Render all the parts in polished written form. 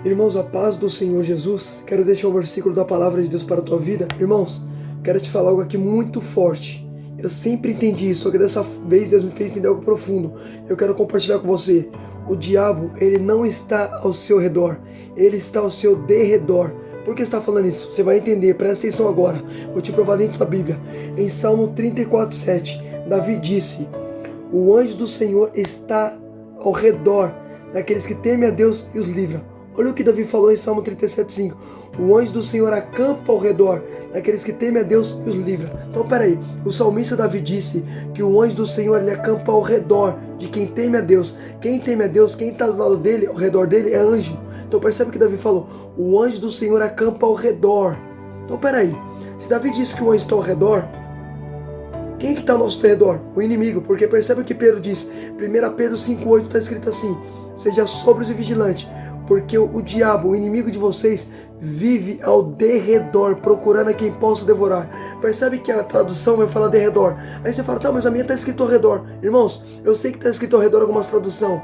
Irmãos, a paz do Senhor Jesus, quero deixar um versículo da palavra de Deus para a tua vida. Irmãos, quero te falar algo aqui muito forte. Eu sempre entendi isso, só que dessa vez Deus me fez entender algo profundo. Eu quero compartilhar com você. O diabo, ele não está ao seu redor, ele está ao seu derredor. Por que está falando isso? Você vai entender, presta atenção agora. Vou te provar dentro da Bíblia. Em Salmo 34:7, Davi disse: o anjo do Senhor está ao redor daqueles que temem a Deus e os livra. Olha o que Davi falou em Salmo 37:5. O anjo do Senhor acampa ao redor daqueles que temem a Deus e os livra. Então peraí, o salmista Davi disse que o anjo do Senhor ele acampa ao redor de quem teme a Deus. Quem teme a Deus, quem está do lado dele, ao redor dele é anjo. Então percebe que Davi falou, o anjo do Senhor acampa ao redor. Então peraí, se Davi disse que o anjo está ao redor, quem que está ao nosso redor? O inimigo, porque percebe o que Pedro diz. 1 Pedro 5:8 está escrito assim: seja sóbrios e vigilantes, porque o diabo, o inimigo de vocês, vive ao derredor, procurando a quem possa devorar. Percebe que a tradução vai falar derredor. Aí você fala, tá, mas a minha está escrito ao redor. Irmãos, eu sei que está escrito ao redor algumas traduções,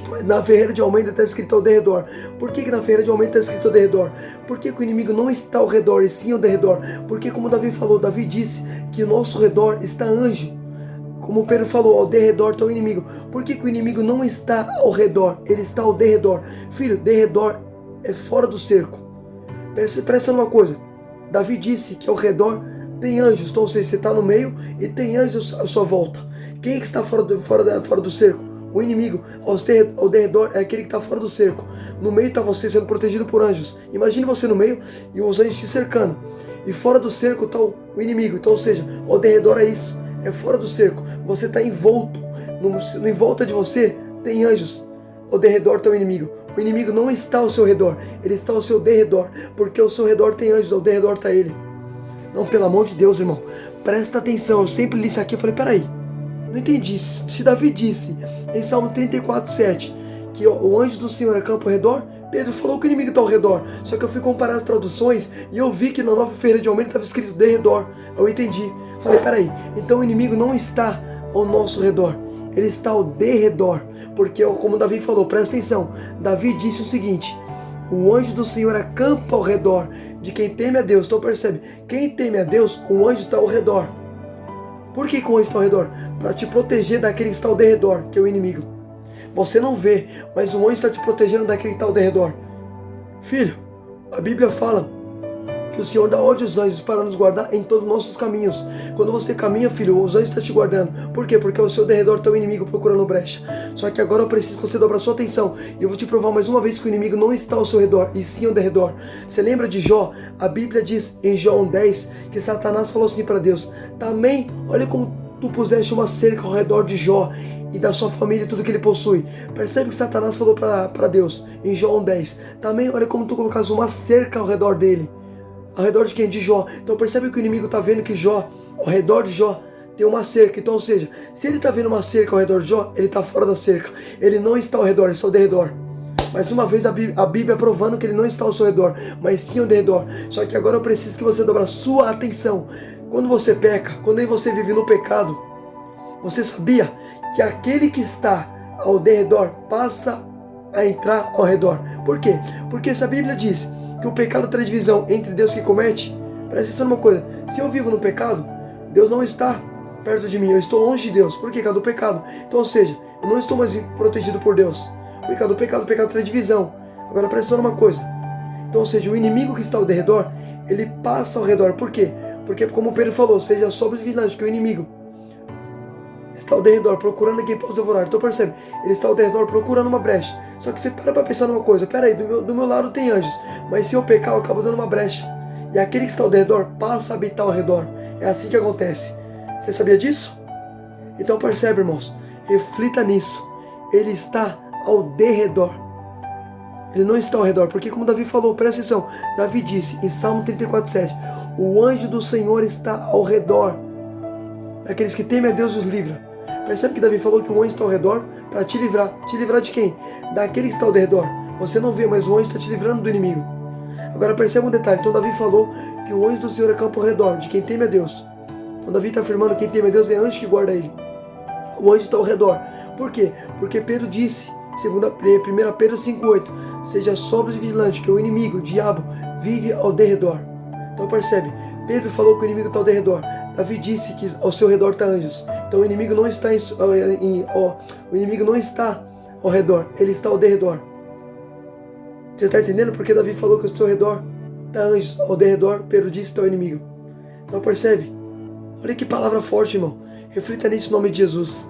mas na Ferreira de Almeida está escrito ao derredor. Por que na Ferreira de Almeida está escrito ao derredor? Porque o inimigo não está ao redor, e sim ao derredor. Porque como Davi falou, Davi disse que ao nosso redor está anjo. Como Pedro falou, ao derredor está o inimigo. Por que o inimigo não está ao redor? Ele está ao derredor. Filho, derredor é fora do cerco. Presta numa coisa. Davi disse que ao redor tem anjos. Então você está no meio e tem anjos à sua volta. Quem é que está fora do cerco? O inimigo. Ao derredor é aquele que está fora do cerco. No meio está você sendo protegido por anjos. Imagine você no meio e os anjos te cercando. E fora do cerco está o inimigo. Então, ou seja, ao derredor é isso. É fora do cerco. Você está envolto. Em volta de você tem anjos. Ao derredor está o inimigo. O inimigo não está ao seu redor. Ele está ao seu derredor. Porque ao seu redor tem anjos. Ao derredor está ele. Não, pelo amor de Deus, irmão. Presta atenção. Eu sempre li isso aqui. Eu falei, peraí. Não entendi. Se Davi disse em Salmo 34:7 que o anjo do Senhor acampa ao redor, Pedro falou que o inimigo está ao redor. Só que eu fui comparar as traduções e eu vi que na Nova Ferreira de Almeida estava escrito derredor. Eu entendi. Falei, peraí. Então o inimigo não está ao nosso redor. Ele está ao derredor. Porque, como Davi falou, presta atenção. Davi disse o seguinte: o anjo do Senhor acampa ao redor de quem teme a Deus. Então percebe, quem teme a Deus, o anjo está ao redor. Por que o anjo está ao redor? Para te proteger daquele que está ao derredor, que é o inimigo. Você não vê, mas o anjo está te protegendo daquele que está ao derredor. Filho, a Bíblia fala que o Senhor dá ordem aos anjos para nos guardar em todos os nossos caminhos. Quando você caminha, filho, os anjos estão te guardando. Por quê? Porque ao seu derredor está o inimigo procurando brecha. Só que agora eu preciso que você dobre a sua atenção. E eu vou te provar mais uma vez que o inimigo não está ao seu redor, e sim ao derredor. Você lembra de Jó? A Bíblia diz em Jó 1:10 que Satanás falou assim para Deus: também, olha como tu puseste uma cerca ao redor de Jó e da sua família e tudo que ele possui. Percebe que Satanás falou para Deus em Jó 1:10. Também, olha como tu colocas uma cerca ao redor dele. Ao redor de quem? De Jó. Então percebe que o inimigo está vendo que Jó, ao redor de Jó, tem uma cerca. Então, ou seja, se ele está vendo uma cerca ao redor de Jó, ele está fora da cerca. Ele não está ao redor, ele está ao derredor. Mais uma vez a Bíblia provando que ele não está ao seu redor, mas sim ao derredor. Só que agora eu preciso que você dobre a sua atenção. Quando você peca, quando você vive no pecado, você sabia que aquele que está ao derredor passa a entrar ao redor? Por quê? Porque se a Bíblia diz que o pecado traz divisão entre Deus que comete, presta atenção numa coisa: se eu vivo no pecado, Deus não está perto de mim, eu estou longe de Deus. Por quê? Por causa do pecado. Então, ou seja, eu não estou mais protegido por Deus. Por causa do pecado, o pecado traz divisão. Agora presta atenção numa coisa: então, ou seja, o inimigo que está ao derredor, ele passa ao redor. Por quê? Porque, como Pedro falou, seja sóbrio e vigilante, que o inimigo está ao derredor, procurando quem possa devorar. Então percebe, ele está ao derredor procurando uma brecha. Só que você para pensar numa coisa: peraí, do meu lado tem anjos, mas se eu pecar eu acabo dando uma brecha, e aquele que está ao derredor passa a habitar ao redor. É assim que acontece. Você sabia disso? Então percebe, irmãos, reflita nisso. Ele está ao derredor, ele não está ao redor. Porque como Davi falou, presta atenção, Davi disse em Salmo 34:7: o anjo do Senhor está ao redor daqueles que temem a Deus e os livra. Percebe que Davi falou que o anjo está ao redor para te livrar. Te livrar de quem? Daquele que está ao redor. Você não vê, mas o anjo está te livrando do inimigo. Agora perceba um detalhe. Então Davi falou que o anjo do Senhor acampa ao redor de quem teme a Deus. Então Davi está afirmando que quem teme a Deus é anjo que guarda ele. O anjo está ao redor. Por quê? Porque Pedro disse Segunda, 1 Pedro 5,8. Seja sóbrio e vigilante, que o inimigo, o diabo, vive ao derredor. Então percebe, Pedro falou que o inimigo está ao derredor. Davi disse que ao seu redor está anjos. Então o inimigo não está o inimigo não está ao redor, ele está ao derredor. Você está entendendo? Porque Davi falou que ao seu redor está anjos, ao derredor Pedro disse que está o inimigo. Então percebe? Olha que palavra forte, irmão. Reflita nisso em nome de Jesus.